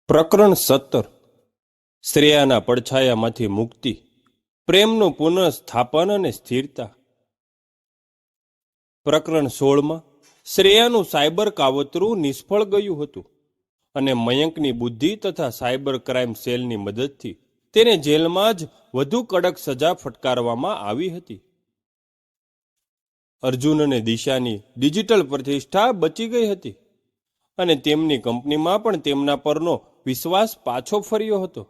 પ્રકરણ 17 શ્રેયાના પડછાયામાંથી મુક્તિ, પ્રેમનું પુનઃસ્થાપન અને સ્થિરતા. પ્રકરણ 16માં શ્રેયાનું સાયબર કાવતરું નિષ્ફળ ગયું હતું અને મયંકની બુદ્ધિ તથા સાયબર ક્રાઇમ સેલની મદદથી તેને જેલમાં જ વધુ કડક સજા ફટકારવામાં આવી હતી. અર્જુન અને દિશાની ડિજિટલ પ્રતિષ્ઠા બચી ગઈ હતી અને તેમની કંપનીમાં પણ તેમના પરનો વિશ્વાસ પાછો ફર્યો હતો.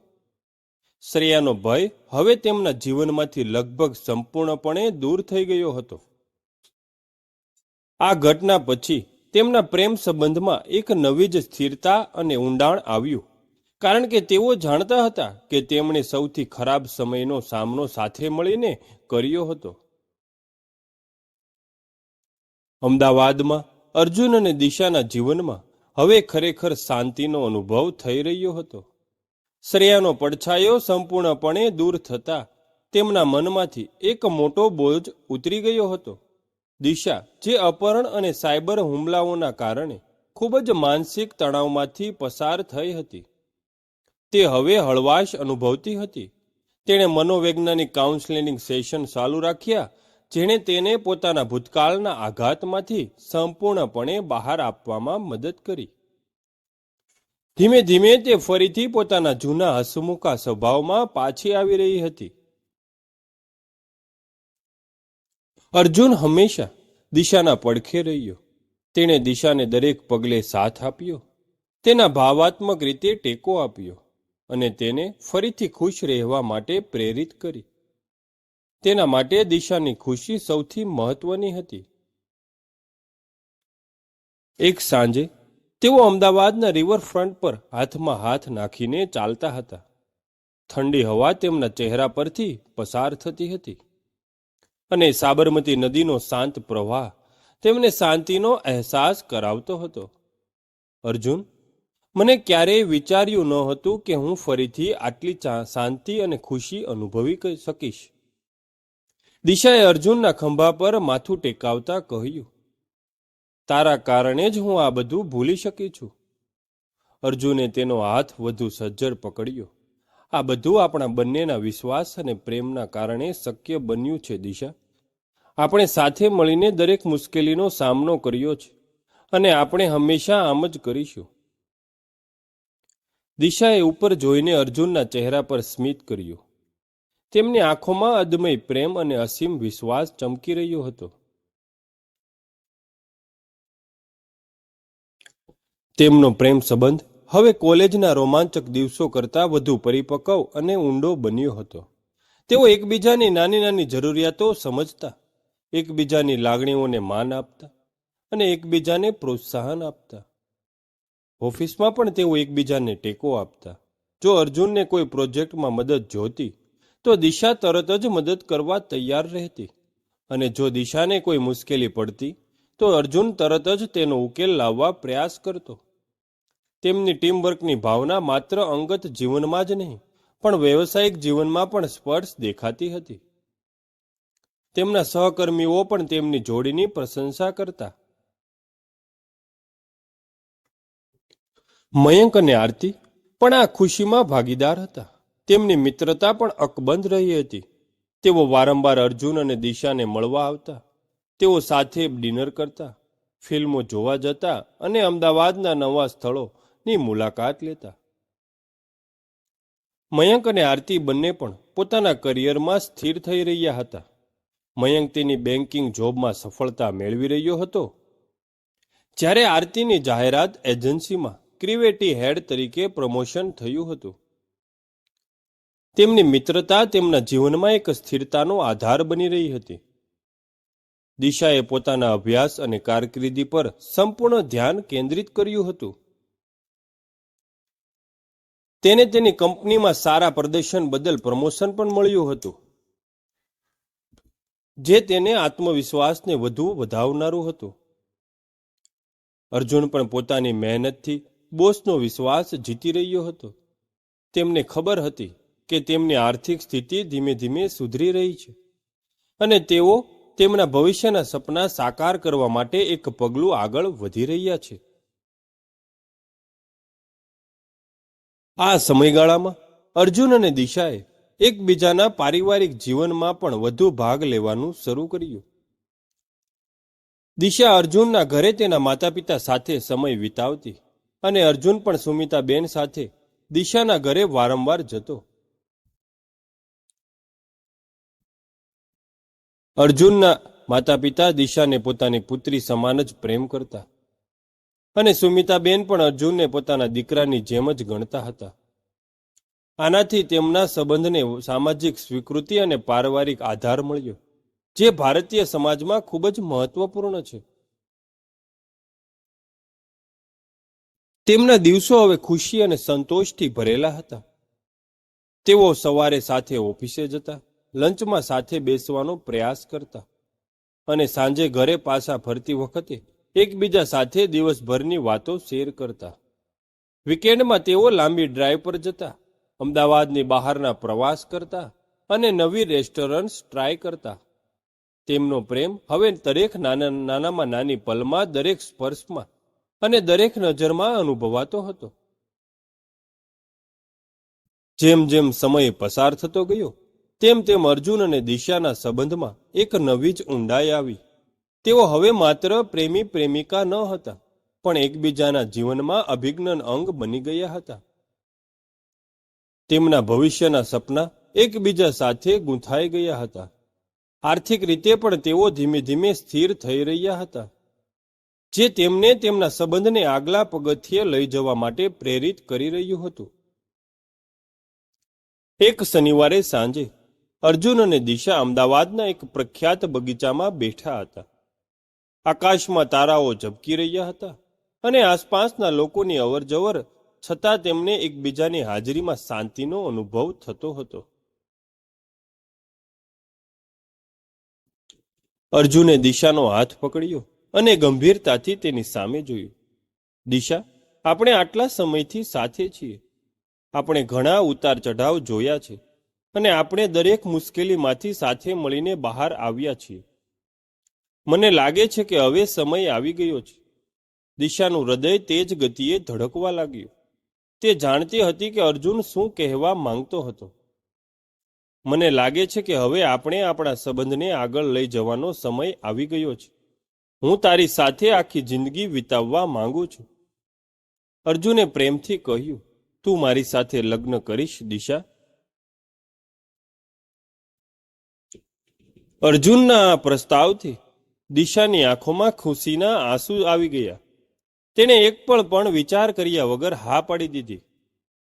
શ્રેયાનો ભય હવે તેમના જીવનમાંથી લગભગ સંપૂર્ણપણે દૂર થઈ ગયો હતો. આ ઘટના પછી તેમના પ્રેમ સંબંધમાં એક નવી જ સ્થિરતા અને ઊંડાણ આવ્યું, કારણ કે તેઓ જાણતા હતા કે તેમણે સૌથી ખરાબ સમયનો સામનો સાથે મળીને કર્યો હતો. અમદાવાદમાં અર્જુન અને દિશાના જીવનમાં હવે ખરેખર શાંતિનો અનુભવ થઈ રહ્યો હતો. શ્રેયાનો પડછાયો સંપૂર્ણપણે દૂર થતા તેમના મનમાંથી એક મોટો બોજ ઉતરી ગયો હતો. દિશા, જે અપહરણ અને સાયબર હુમલાઓના કારણે ખૂબ જ માનસિક તણાવમાંથી પસાર થઈ હતી, તે હવે હળવાશ અનુભવતી હતી. તેણે મનોવૈજ્ઞાનિક કાઉન્સેલિંગ સેશન ચાલુ રાખ્યા, જેણે તેને પોતાના ભૂતકાળના આઘાતમાંથી સંપૂર્ણપણે બહાર આપવામાં મદદ કરી. ધીમે ધીમે તે ફરીથી પોતાના જૂના હસમુખા સ્વભાવમાં પાછી આવી રહી હતી. અર્જુન હંમેશા દિશાના પડખે રહ્યો. તેણે દિશાને દરેક પગલે સાથ આપ્યો, તેના ભાવાત્મક રીતે ટેકો આપ્યો અને તેને ફરીથી ખુશ રહેવા માટે પ્રેરિત કરી. તેના માટે દિશાની ખુશી સૌથી મહત્વની હતી. એક સાંજે તેઓ અમદાવાદના રિવરફ્રન્ટ પર હાથમાં હાથ નાખીને ચાલતા હતા. ઠંડી હવા તેમના ચહેરા પરથી પસાર થતી હતી અને સાબરમતી નદીનો શાંત પ્રવાહ તેમને શાંતિનો અહેસાસ કરાવતો હતો. અર્જુન, મને ક્યારેય વિચાર્યું ન હતું કે હું ફરીથી આટલી શાંતિ અને ખુશી અનુભવી શકીશ. દિશાએ અર્જુનના ખંભા પર માથું ટેકાવતા કહ્યું, તારા કારણે જ હું આ બધું ભૂલી શકી છું. અર્જુને તેનો હાથ વધુ સજ્જડ પકડ્યો. આ બધું આપણા બંનેના વિશ્વાસ અને પ્રેમના કારણે શક્ય બન્યું છે દિશા. આપણે સાથે મળીને દરેક મુશ્કેલીનો સામનો કર્યો છે અને આપણે હંમેશા આમ જ કરીશું. દિશાએ ઉપર જોઈને અર્જુનના ચહેરા પર સ્મિત કર્યું. તેમની આંખોમાં અદમય પ્રેમ અને અસીમ વિશ્વાસ ચમકી રહ્યો હતો. તેમનો પ્રેમ સંબંધ હવે કોલેજના રોમાંચક દિવસો કરતાં વધુ પરિપક્વ અને ઊંડો બન્યો હતો. તેઓ એકબીજાની નાની નાની જરૂરિયાતો સમજતા, એકબીજાની લાગણીઓને માન આપતા અને એકબીજાને પ્રોત્સાહન આપતા. ઓફિસમાં પણ તેઓ એકબીજાને ટેકો આપતા. જો અર્જુનને કોઈ પ્રોજેક્ટમાં મદદ જોતી તો દિશા તરત જ મદદ કરવા તૈયાર રહેતી, અને જો દિશાને કોઈ મુશ્કેલી પડતી તો અર્જુન તરત જ તેનો ઉકેલ લાવવા પ્રયાસ કરતો. તેમની ટીમવર્કની ભાવના માત્ર અંગત જીવનમાં જ નહીં, પણ વ્યવસાયિક જીવનમાં પણ સ્પર્શ દેખાતી હતી. તેમના સહકર્મીઓ પણ તેમની જોડીની પ્રશંસા કરતા. મયંક અને આરતી પણ આ ખુશીમાં ભાગીદાર હતા. તેમની મિત્રતા પણ અકબંધ રહી હતી. તેઓ વારંવાર અર્જુન અને દિશાને મળવા આવતા. તેઓ સાથે ડિનર કરતા, ફિલ્મો જોવા જતા અને અમદાવાદના નવા સ્થળોની મુલાકાત લેતા. મયંક અને આરતી બંને પણ પોતાના કરિયરમાં સ્થિર થઈ રહ્યા હતા. મયંક તેની બેન્કિંગ જોબમાં સફળતા મેળવી રહ્યો હતો, જ્યારે આરતીની જાહેરાત એજન્સીમાં ક્રિએટિવ હેડ તરીકે પ્રમોશન થયું હતું. તેમની મિત્રતા તેમના જીવનમાં એક સ્થિરતાનો આધાર બની રહી હતી. દિશાએ પોતાના અભ્યાસ અને કારકિર્દી પર સંપૂર્ણ ધ્યાન કેન્દ્રિત કર્યું હતું. તેને તેની કંપનીમાં સારા પ્રદર્શન બદલ પ્રમોશન પણ મળ્યું હતું, જે તેને આત્મવિશ્વાસને વધુ વધારનારું હતું. અર્જુન પણ પોતાની મહેનતથી બોસનો વિશ્વાસ જીતી રહ્યો હતો. તેમને ખબર હતી કે તેમની આર્થિક સ્થિતિ ધીમે ધીમે સુધરી રહી છે અને તેઓ તેમના ભવિષ્યના સપના સાકાર કરવા માટે એક પગલું આગળ વધી રહ્યા છે. આ સમયગાળામાં અર્જુન અને દિશાએ એકબીજાના પારિવારિક જીવનમાં પણ વધુ ભાગ લેવાનું શરૂ કર્યું. દિશા અર્જુનના ઘરે તેના માતા પિતા સાથે સમય વિતાવતી અને અર્જુન પણ સુમિતાબેન સાથે દિશાના ઘરે વારંવાર જતો. અર્જુનના માતા પિતા દિશાને પોતાની પુત્રી સમાન જ પ્રેમ કરતા અને સુમિતાબેન પણ અર્જુનને પોતાના દીકરાની જેમ જ ગણતા હતા. આનાથી તેમના સંબંધને સામાજિક સ્વીકૃતિ અને પારિવારિક આધાર મળ્યો, જે ભારતીય સમાજમાં ખૂબ જ મહત્વપૂર્ણ છે. તેમના દિવસો હવે ખુશી અને સંતોષથી ભરેલા હતા. તેઓ સવારે સાથે ઓફિસે જતા, લંચમાં સાથે બેસવાનો પ્રયાસ કરતા અને સાંજે ઘરે પાછા ફરતી વખતે એકબીજા સાથે દિવસભરની વાતો શેર કરતા. વીકેન્ડમાં તેઓ લાંબી ડ્રાઈવ પર જતા, અમદાવાદની બહારના પ્રવાસ કરતા અને નવી રેસ્ટોરન્ટ્સ ટ્રાય કરતા. તેમનો પ્રેમ હવે દરેક નાનામાં નાની પલમાં, દરેક સ્પર્શમાં અને દરેક નજરમાં અનુભવાતો હતો. જેમ જેમ સમય પસાર થતો ગયો તેમ તેમ અર્જુન અને દિશાના સંબંધમાં એક નવી જ ઊંડાઈ આવી. તેઓ હવે માત્ર પ્રેમી પ્રેમિકા ન હતા, પણ એકબીજાના જીવનમાં અભિન્ન અંગ બની ગયા હતા. તેમના ભવિષ્યના સપના એકબીજા સાથે ગૂંથાઈ ગયા હતા. આર્થિક રીતે પણ તેઓ ધીમે ધીમે સ્થિર થઈ રહ્યા હતા, જે તેમને તેમના સંબંધને આગલા પગથિયે લઈ જવા માટે પ્રેરિત કરી રહ્યું હતું. એક શનિવારે સાંજે અર્જુન અને દિશા અમદાવાદના એક પ્રખ્યાત બગીચામાં બેઠા હતા. આકાશમાં તારાઓ ઝબકી રહ્યા હતા અને આસપાસના લોકોની અવરજવર છતાં તેમને એકબીજાની હાજરીમાં શાંતિનો અનુભવ થતો હતો. અર્જુને દિશાનો હાથ પકડ્યો અને ગંભીરતાથી તેની સામે જોયું. દિશા, આપણે આટલા સમયથી સાથે છીએ. આપણે ઘણા ઉતાર ચઢાવ જોયા છે અને આપણે દરેક મુશ્કેલીમાંથી સાથે મળીને બહાર આવ્યા છીએ. મને લાગે છે કે હવે સમય આવી ગયો છે. દિશાનું હૃદય તેજ ગતિએ ધડકવા લાગ્યું. તે જાણતી હતી કે અર્જુન શું કહેવા માંગતો હતો. મને લાગે છે કે હવે આપણે આપણા સંબંધને આગળ લઈ જવાનો સમય આવી ગયો છે. હું તારી સાથે આખી જિંદગી વિતાવવા માંગુ છું. અર્જુને પ્રેમથી કહ્યું, તું મારી સાથે લગ્ન કરીશ દિશા? અર્જુનના આ પ્રસ્તાવથી દિશાની આંખોમાં ખુશીના આંસુ આવી ગયા. તેણે એક પણ વિચાર કર્યા વગર હા પાડી દીધી.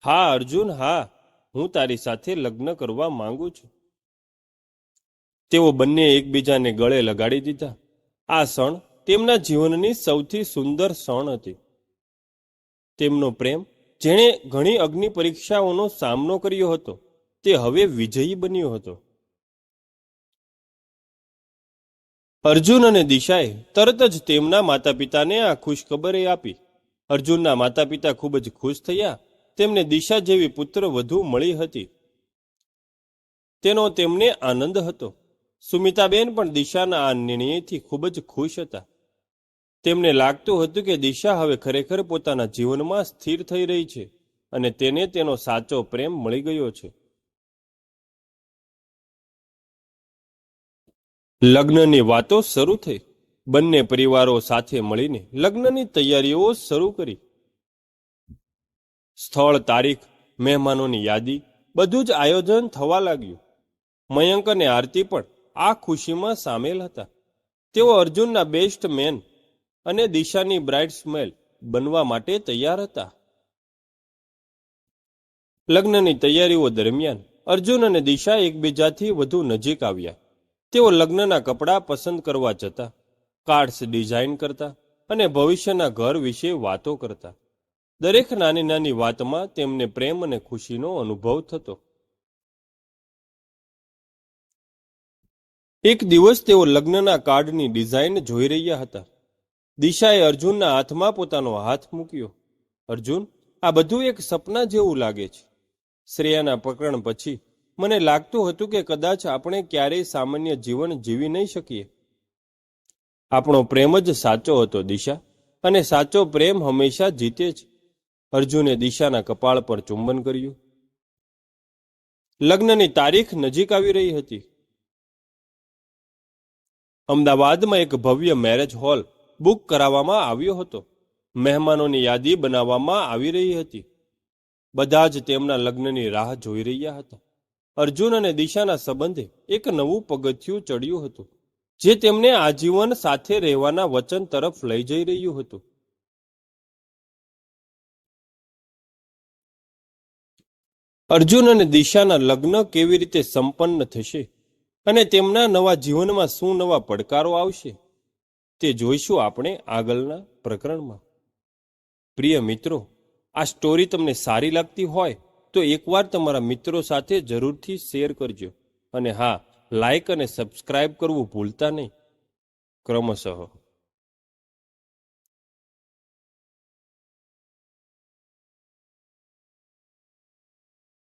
હા અર્જુન, હા, હું તારી સાથે લગ્ન કરવા માંગુ છું. તેઓ બંને એકબીજાને ગળે લગાડી દીધા. આ ક્ષણ તેમના જીવનની સૌથી સુંદર ક્ષણ હતી. તેમનો પ્રેમ, જેણે ઘણી અગ્નિ પરીક્ષાઓનો સામનો કર્યો હતો, તે હવે વિજયી બન્યો હતો. અર્જુન અને દિશાએ તરત જ તેમના માતા પિતાને આ ખુશખબર આપી. અર્જુનના માતા પિતા ખૂબ જ ખુશ થયા. તેમને દિશા જેવી પુત્ર વધુ મળી હતી, તેનો તેમને આનંદ હતો. સુમિતાબેન પણ દિશાના આ નિર્ણયથી ખૂબ જ ખુશ હતા. તેમને લાગતું હતું કે દિશા હવે ખરેખર પોતાના જીવનમાં સ્થિર થઈ રહી છે અને તેને તેનો સાચો પ્રેમ મળી ગયો છે. લગ્નની વાતો શરૂ થઈ. બંને પરિવારો સાથે મળીને લગ્નની તૈયારીઓ શરૂ કરી. સ્થળ, તારીખ, મહેમાનોની યાદી, બધું જ આયોજન થવા લાગ્યું. મયંક અને આરતી પણ આ ખુશીમાં સામેલ હતા. તેઓ અર્જુનના બેસ્ટ મેન અને દિશાની બ્રાઇડ્સમેડ બનવા માટે તૈયાર હતા. લગ્નની તૈયારીઓ દરમિયાન અર્જુન અને દિશા એકબીજાથી વધુ નજીક આવ્યા. તેઓ લગ્નના કપડાં પસંદ કરવા જતા, કાર્ડ્સ ડિઝાઇન કરતા અને ભવિષ્યના ઘર વિશે વાતો કરતા. દરેક નાની નાની વાતમાં તેમને પ્રેમ અને ખુશીનો અનુભવ થતો. એક દિવસ તેઓ લગ્નના કાર્ડની ડિઝાઇન જોઈ રહ્યા હતા. દિશાએ અર્જુનના હાથમાં પોતાનો હાથ મૂક્યો. અર્જુન, આ બધું એક સપના જેવું લાગે છે. શ્રેયાના પ્રકરણ પછી મને લાગતું હતું કે કદાચ આપણે ક્યારેય સામાન્ય જીવન જીવી નહીં શકીએ. આપણો પ્રેમ જ સાચો હતો દિશા, અને સાચો પ્રેમ હંમેશા જીતે છે. અર્જુને દિશાના કપાળ પર ચુંબન કર્યું. લગ્નની તારીખ નજીક આવી રહી હતી. અમદાવાદમાં એક ભવ્ય મેરેજ હોલ બુક કરાવવામાં આવ્યો હતો. મહેમાનોની યાદી બનાવવામાં આવી રહી હતી. બધા જ તેમના લગ્નની રાહ જોઈ રહ્યા હતા. અર્જુન અને દિશાના સંબંધે એક નવું પગથિયું ચડ્યું હતું, જે તેમને આજીવન સાથે રહેવાના વચન તરફ લઈ જઈ રહ્યું હતું. અર્જુન અને દિશાના લગ્ન કેવી રીતે સંપન્ન થશે અને તેમના નવા જીવનમાં શું નવા પડકારો આવશે, તે જોઈશું આપણે આગળના પ્રકરણમાં. પ્રિય મિત્રો, આ સ્ટોરી તમને સારી લાગતી હોય તો એકવાર તમારા મિત્રો સાથે જરૂરથી શેર કરજો. અને હા, લાઈક અને સબસ્ક્રાઇબ કરવું ભૂલતા નહીં. ક્રમશઃ.